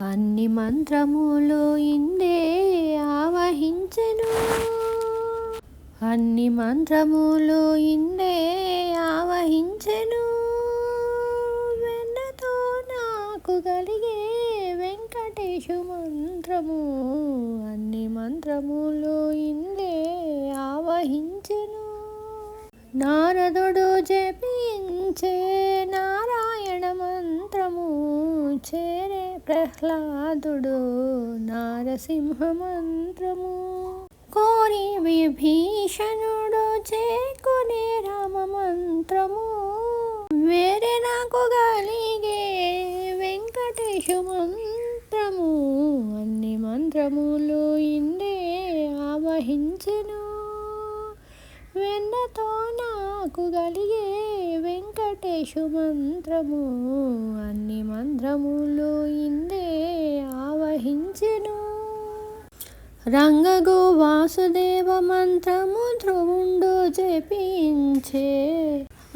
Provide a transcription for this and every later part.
అన్ని మంత్రములు ఇందే ఆవహించెను. అన్ని మంత్రములు ఇందే ఆవహించెను. వెన్నతో నాకు కలిగే వెంకటేశు మంత్రము. అన్ని మంత్రములు ఇందే ఆవహించెను. నారదుడు జపించే నారాయణ మంత్రము చేరే ప్రహ్లాదుడు నారసింహ మంత్రము. కోరి విభీషణుడు చేకునే రామ మంత్రము. వేరే నాకు కలిగే వెంకటేశు మంత్రము. అన్ని మంత్రములు ఇందే ఆవహించెను. వెన్నతో నాకు కలిగే వెంకటేశు మంత్రము. అన్ని మంత్రములు ఇందే ఆవహించెను. రంగగు వాసుదేవ మంత్రము ధ్రువుండు జపించే.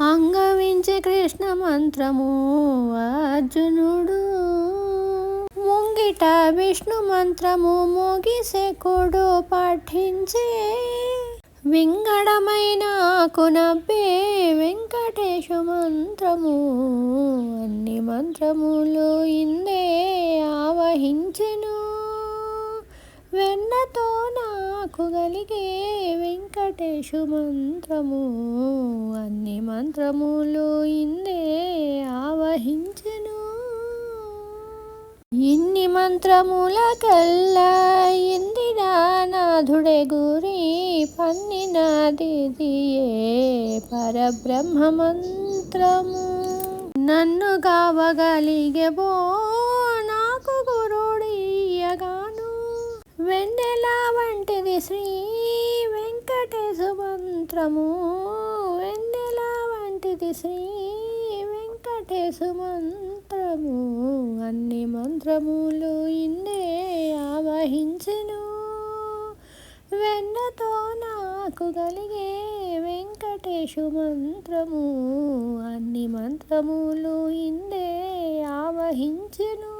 అంగవించే కృష్ణ మంత్రము అర్జునుడు. ముంగిట విష్ణు మంత్రము మోగిసెకుడు పఠించే. వింగడమైన కునబ్బే వెంకటేశు మంత్రము. అన్ని మంత్రములు ఇందే ఆవహించెను. వెన్నతో నాకు కలిగే వెంకటేశు మంత్రము. అన్ని మంత్రములు ఇందే ఆవహించెను. ఇన్ని మంత్రముల కల్లా ఇందిరానాథుడే గురి పన్నినదియే పరబ్రహ్మ మంత్రము. నన్ను కావగలిగెబో నాకు గురుడియగాను. వెన్నెల వంటిది శ్రీ వెంకటేశు మంత్రము. వెన్నెల వంటిది శ్రీ వెంకటేశు మంత్రము. అన్ని మంత్రములు ఇందే ఆవహించెను. వెన్నతో నాకు కలిగే వెంకటేశు మంత్రము. అన్ని మంత్రములు ఇందే ఆవహించెను.